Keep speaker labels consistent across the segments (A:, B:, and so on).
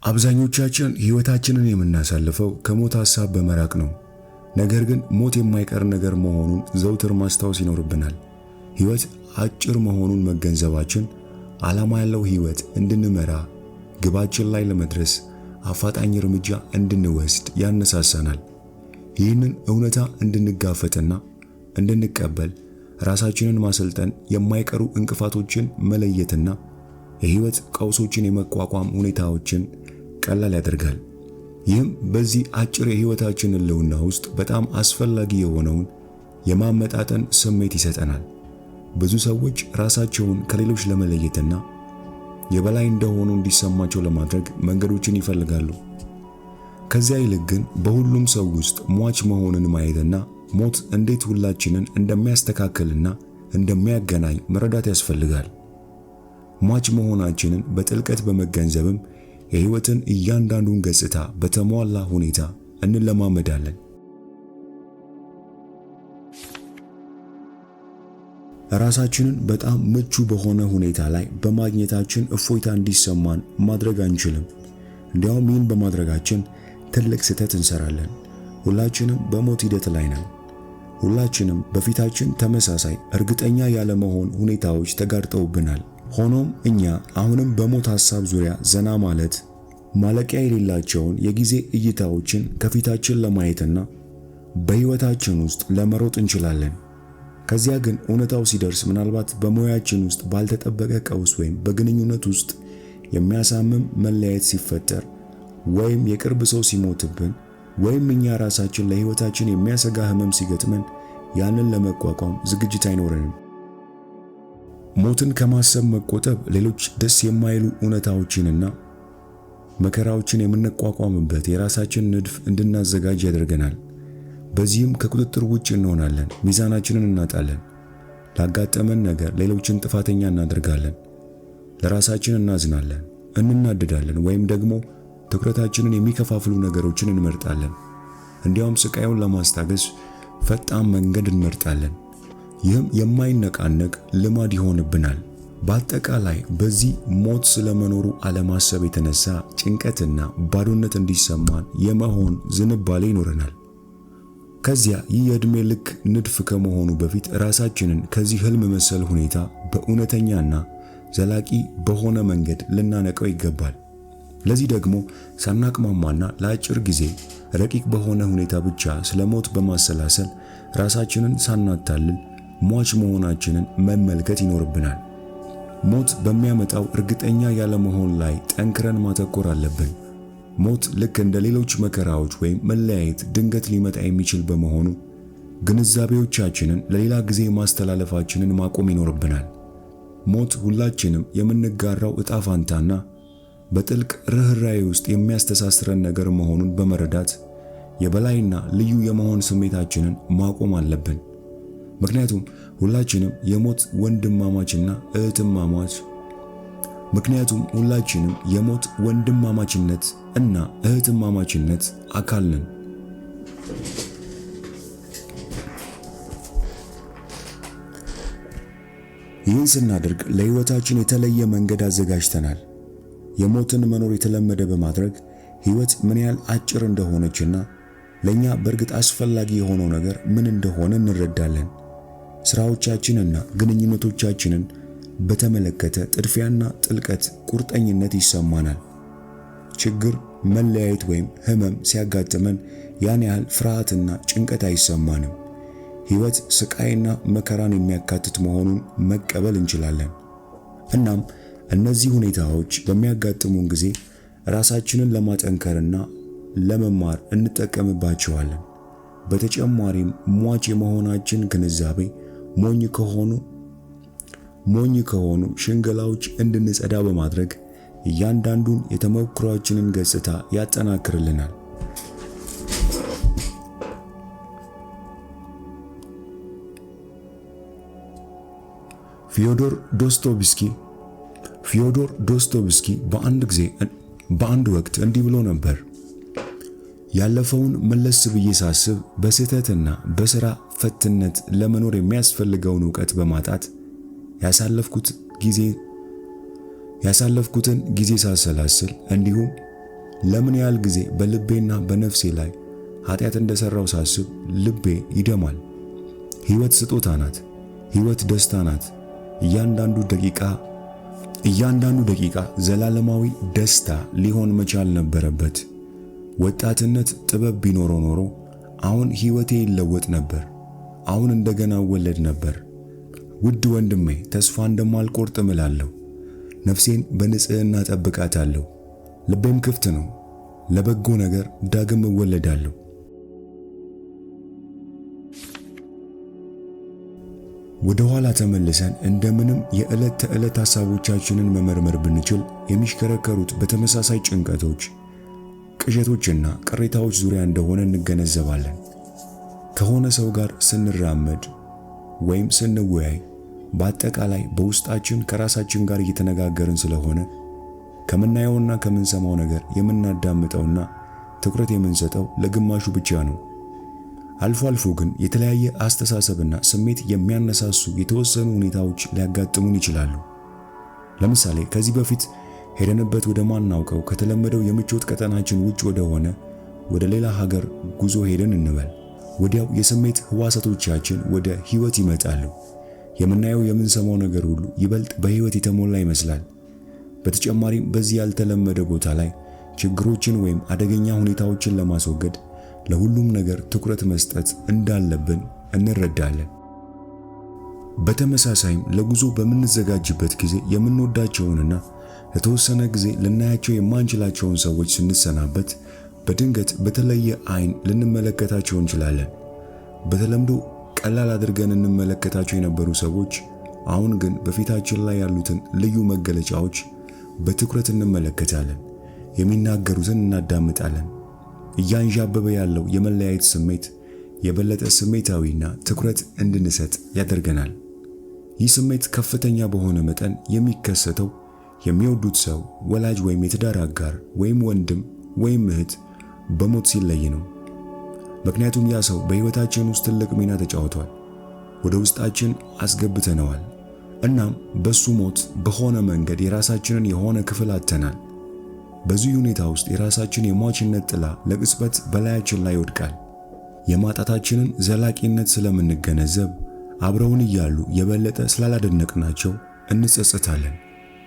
A: አብዛኞቻችን ሕይወታችንን የምናሳልፈው ከሞት ሐሳብ በመራቅ ነው። ነገር ግን ሞት የማይቀር ነገር መሆኑን ዘውትር ማስታወስ ይኖርብናል። ሕይወት አጭር መሆኑን መገንዘባችን ዓላማ ያለው ሕይወት እንድንመራ፣ ግባችን ላይ ለመድረስ አፋጣኝ እርምጃ እንድንወስድ ያነሳሳናል። ይህንን እውነታ እንድንጋፈጥና እንድንቀበል ራሳችንን ማሰልጠን የማይቀሩ እንቅፋቶችን መለየትና የሕይወት ቀውሶችን የመቋቋም ሁኔታዎችን ቀላል ያደርጋል። ይህም በዚህ አጭር የሕይወታችን ህልውና ውስጥ በጣም አስፈላጊ የሆነውን የማመጣጠን ስሜት ይሰጠናል። ብዙ ሰዎች ራሳቸውን ከሌሎች ለመለየትና የበላይ እንደሆኑ እንዲሰማቸው ለማድረግ መንገዶችን ይፈልጋሉ። ከዚያ ይልቅ ግን በሁሉም ሰው ውስጥ ሟች መሆንን ማየትና ሞት እንዴት ሁላችንን እንደሚያስተካክልና እንደሚያገናኝ መረዳት ያስፈልጋል። ሟች መሆናችንን በጥልቀት በመገንዘብም የሕይወትን እያንዳንዱን ገጽታ በተሟላ ሁኔታ እንለማመዳለን። ራሳችንን በጣም ምቹ በሆነ ሁኔታ ላይ በማግኘታችን እፎይታ እንዲሰማን ማድረግ አንችልም። እንዲያውም ይህን በማድረጋችን ትልቅ ስህተት እንሰራለን። ሁላችንም በሞት ሂደት ላይ ነን። ሁላችንም በፊታችን ተመሳሳይ እርግጠኛ ያለመሆን ሁኔታዎች ተጋርጠውብናል። ሆኖም እኛ አሁንም በሞት ሐሳብ ዙሪያ ዘና ማለት ማለቂያ የሌላቸውን የጊዜ እይታዎችን ከፊታችን ለማየትና በሕይወታችን ውስጥ ለመሮጥ እንችላለን። ከዚያ ግን እውነታው ሲደርስ ምናልባት በሙያችን ውስጥ ባልተጠበቀ ቀውስ ወይም በግንኙነት ውስጥ የሚያሳምም መለያየት ሲፈጠር ወይም የቅርብ ሰው ሲሞትብን ወይም እኛ ራሳችን ለሕይወታችን የሚያሰጋ ሕመም ሲገጥመን ያንን ለመቋቋም ዝግጅት አይኖረንም። ሞትን ከማሰብ መቆጠብ ሌሎች ደስ የማይሉ እውነታዎችንና መከራዎችን የምንቋቋምበት የራሳችን ንድፍ እንድናዘጋጅ ያደርገናል። በዚህም ከቁጥጥር ውጭ እንሆናለን፣ ሚዛናችንን እናጣለን። ላጋጠመን ነገር ሌሎችን ጥፋተኛ እናደርጋለን፣ ለራሳችን እናዝናለን፣ እንናደዳለን፣ ወይም ደግሞ ትኩረታችንን የሚከፋፍሉ ነገሮችን እንመርጣለን። እንዲያውም ስቃዩን ለማስታገስ ፈጣን መንገድ እንመርጣለን። ይህም የማይነቃነቅ ልማድ ይሆንብናል። በአጠቃላይ በዚህ ሞት ስለመኖሩ አለማሰብ የተነሳ ጭንቀትና ባዶነት እንዲሰማን የመሆን ዝንባሌ ይኖረናል። ከዚያ ይህ የዕድሜ ልክ ንድፍ ከመሆኑ በፊት ራሳችንን ከዚህ ህልም መሰል ሁኔታ በእውነተኛና ዘላቂ በሆነ መንገድ ልናነቀው ይገባል። ለዚህ ደግሞ ሳናቅማማና ለአጭር ጊዜ ረቂቅ በሆነ ሁኔታ ብቻ ስለ ሞት በማሰላሰል ራሳችንን ሳናታልል ሟች መሆናችንን መመልከት ይኖርብናል። ሞት በሚያመጣው እርግጠኛ ያለመሆን ላይ ጠንክረን ማተኮር አለብን። ሞት ልክ እንደ ሌሎች መከራዎች ወይም መለያየት ድንገት ሊመጣ የሚችል በመሆኑ ግንዛቤዎቻችንን ለሌላ ጊዜ ማስተላለፋችንን ማቆም ይኖርብናል። ሞት ሁላችንም የምንጋራው ዕጣ ፋንታና በጥልቅ ርኅራኄ ውስጥ የሚያስተሳስረን ነገር መሆኑን በመረዳት የበላይና ልዩ የመሆን ስሜታችንን ማቆም አለብን። ምክንያቱም ሁላችንም የሞት ወንድማማችና ወንድማማችነት እና እህትማማችነት አካል ነን። ይህን ስናደርግ ለሕይወታችን የተለየ መንገድ አዘጋጅተናል። የሞትን መኖር የተለመደ በማድረግ ሕይወት ምን ያህል አጭር እንደሆነችና ለኛ በእርግጥ አስፈላጊ የሆነው ነገር ምን እንደሆነ እንረዳለን። ስራዎቻችንና ግንኙነቶቻችንን በተመለከተ ጥድፊያና ጥልቀት ቁርጠኝነት ይሰማናል። ችግር፣ መለያየት ወይም ሕመም ሲያጋጥመን ያን ያህል ፍርሃትና ጭንቀት አይሰማንም። ሕይወት ስቃይና መከራን የሚያካትት መሆኑን መቀበል እንችላለን። እናም እነዚህ ሁኔታዎች በሚያጋጥሙን ጊዜ ራሳችንን ለማጠንከርና ለመማር እንጠቀምባቸዋለን። በተጨማሪም ሟች የመሆናችን ግንዛቤ ሞኝ ከሆኑ ሽንገላዎች እንድንጸዳ በማድረግ እያንዳንዱን የተሞክሯችንን ገጽታ ያጠናክርልናል። ፊዮዶር ዶስቶቭስኪ በአንድ ወቅት እንዲህ ብሎ ነበር። ያለፈውን መለስ ብዬ ሳስብ በስህተትና በሥራ ፈትነት ለመኖር የሚያስፈልገውን ዕውቀት በማጣት ያሳለፍኩትን ጊዜ ሳሰላስል እንዲሁም ለምን ያህል ጊዜ በልቤና በነፍሴ ላይ ኃጢአት እንደሰራው ሳስብ ልቤ ይደማል። ሕይወት ስጦታ ናት። ሕይወት ደስታ ናት። እያንዳንዱ ደቂቃ ዘላለማዊ ደስታ ሊሆን መቻል ነበረበት። ወጣትነት ጥበብ ቢኖረው ኖሮ አሁን ሕይወቴ ይለወጥ ነበር። አሁን እንደገና እወለድ ነበር። ውድ ወንድሜ ተስፋ እንደማልቆርጥ እምላለሁ። ነፍሴን በንጽህና ጠብቃታለሁ። ልቤም ክፍት ነው። ለበጎ ነገር ዳግም እወለዳለሁ። ወደ ኋላ ተመልሰን እንደምንም የዕለት ተዕለት ሐሳቦቻችንን መመርመር ብንችል የሚሽከረከሩት በተመሳሳይ ጭንቀቶች፣ ቅዠቶችና ቅሬታዎች ዙሪያ እንደሆነ እንገነዘባለን። ከሆነ ሰው ጋር ስንራመድ ወይም ስንወያይ በአጠቃላይ በውስጣችን ከራሳችን ጋር እየተነጋገርን ስለሆነ ከምናየውና ከምንሰማው ነገር የምናዳምጠውና ትኩረት የምንሰጠው ለግማሹ ብቻ ነው። አልፎ አልፎ ግን የተለያየ አስተሳሰብና ስሜት የሚያነሳሱ የተወሰኑ ሁኔታዎች ሊያጋጥሙን ይችላሉ። ለምሳሌ ከዚህ በፊት ሄደንበት ወደ ማናውቀው ከተለመደው የምቾት ቀጠናችን ውጭ ወደ ሌላ ሀገር ጉዞ ሄደን እንበል። ወዲያው የስሜት ህዋሳቶቻችን ወደ ህይወት ይመጣሉ። የምናየው የምንሰማው ነገር ሁሉ ይበልጥ በህይወት የተሞላ ይመስላል። በተጨማሪም በዚህ ያልተለመደ ቦታ ላይ ችግሮችን ወይም አደገኛ ሁኔታዎችን ለማስወገድ ለሁሉም ነገር ትኩረት መስጠት እንዳለብን እንረዳለን። በተመሳሳይም ለጉዞ በምንዘጋጅበት ጊዜ የምንወዳቸውንና ለተወሰነ ጊዜ ልናያቸው የማንችላቸውን ሰዎች ስንሰናበት በድንገት በተለየ አይን ልንመለከታቸው እንችላለን። በተለምዶ ቀላል አድርገን እንመለከታቸው የነበሩ ሰዎች አሁን ግን በፊታችን ላይ ያሉትን ልዩ መገለጫዎች በትኩረት እንመለከታለን። የሚናገሩትን እናዳምጣለን። እያንዣበበ ያለው የመለያየት ስሜት የበለጠ ስሜታዊና ትኩረት እንድንሰጥ ያደርገናል። ይህ ስሜት ከፍተኛ በሆነ መጠን የሚከሰተው የሚወዱት ሰው፣ ወላጅ ወይም የትዳር አጋር ወይም ወንድም ወይም እህት በሞት ሲለይ ነው። ምክንያቱም ያ ሰው በሕይወታችን ውስጥ ትልቅ ሚና ተጫውቷል። ወደ ውስጣችን አስገብተነዋል። እናም በሱ ሞት በሆነ መንገድ የራሳችንን የሆነ ክፍል አጥተናል። በዚህ ሁኔታ ውስጥ የራሳችን የሟችነት ጥላ ለቅጽበት በላያችን ላይ ይወድቃል። የማጣታችንን ዘላቂነት ስለምንገነዘብ አብረውን እያሉ የበለጠ ስላላደነቅናቸው እንጸጸታለን።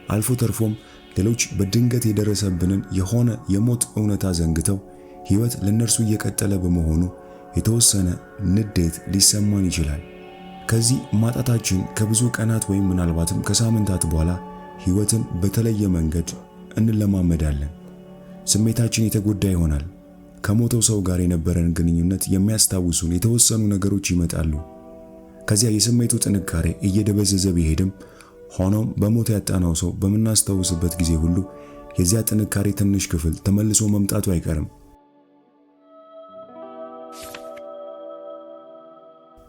A: አልፎ ተርፎም ሌሎች በድንገት የደረሰብንን የሆነ የሞት እውነታ ዘንግተው ሕይወት ለነርሱ እየቀጠለ በመሆኑ የተወሰነ ንዴት ሊሰማን ይችላል። ከዚህ ማጣታችን ከብዙ ቀናት ወይም ምናልባትም ከሳምንታት በኋላ ሕይወትን በተለየ መንገድ እንለማመዳለን። ስሜታችን የተጎዳ ይሆናል። ከሞተው ሰው ጋር የነበረን ግንኙነት የሚያስታውሱን የተወሰኑ ነገሮች ይመጣሉ። ከዚያ የስሜቱ ጥንካሬ እየደበዘዘ ቢሄድም ሆኖም በሞት ያጣነው ሰው በምናስታውስበት ጊዜ ሁሉ የዚያ ጥንካሬ ትንሽ ክፍል ተመልሶ መምጣቱ አይቀርም።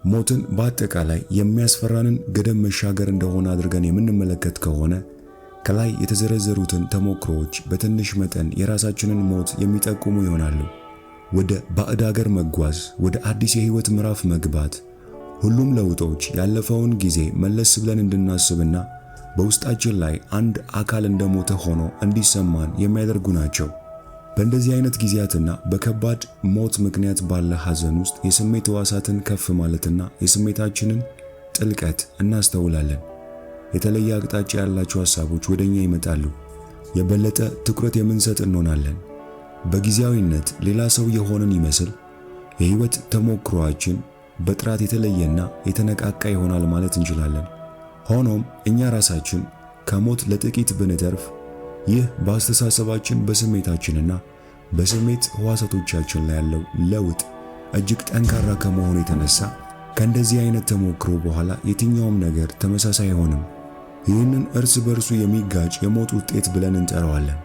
A: ሞትን በአጠቃላይ የሚያስፈራንን ገደብ መሻገር እንደሆነ አድርገን የምንመለከት ከሆነ ከላይ የተዘረዘሩትን ተሞክሮዎች በትንሽ መጠን የራሳችንን ሞት የሚጠቁሙ ይሆናሉ። ወደ ባዕድ ሀገር መጓዝ፣ ወደ አዲስ የህይወት ምዕራፍ መግባት፣ ሁሉም ለውጦች ያለፈውን ጊዜ መለስ ብለን እንድናስብና በውስጣችን ላይ አንድ አካል እንደሞተ ሆኖ እንዲሰማን የሚያደርጉ ናቸው። በእንደዚህ አይነት ጊዜያትና በከባድ ሞት ምክንያት ባለ ሐዘን ውስጥ የስሜት ሕዋሳትን ከፍ ማለትና የስሜታችንን ጥልቀት እናስተውላለን። የተለየ አቅጣጫ ያላቸው ሐሳቦች ወደኛ ይመጣሉ። የበለጠ ትኩረት የምንሰጥ እንሆናለን። በጊዜያዊነት ሌላ ሰው የሆንን ይመስል የህይወት ተሞክሮአችን በጥራት የተለየና የተነቃቃ ይሆናል ማለት እንችላለን። ሆኖም እኛ ራሳችን ከሞት ለጥቂት ብንተርፍ ይህ በአስተሳሰባችን በስሜታችንና በስሜት ሕዋሳቶቻችን ላይ ያለው ለውጥ እጅግ ጠንካራ ከመሆኑ የተነሳ ከእንደዚህ አይነት ተሞክሮ በኋላ የትኛውም ነገር ተመሳሳይ አይሆንም። ይህንን እርስ በርሱ የሚጋጭ የሞት ውጤት ብለን እንጠራዋለን።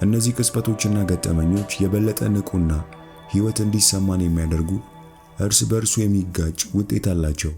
A: እነዚህ ቅጽበቶችና ገጠመኞች የበለጠ ንቁና ሕይወት እንዲሰማን የሚያደርጉ እርስ በርሱ የሚጋጭ ውጤት አላቸው።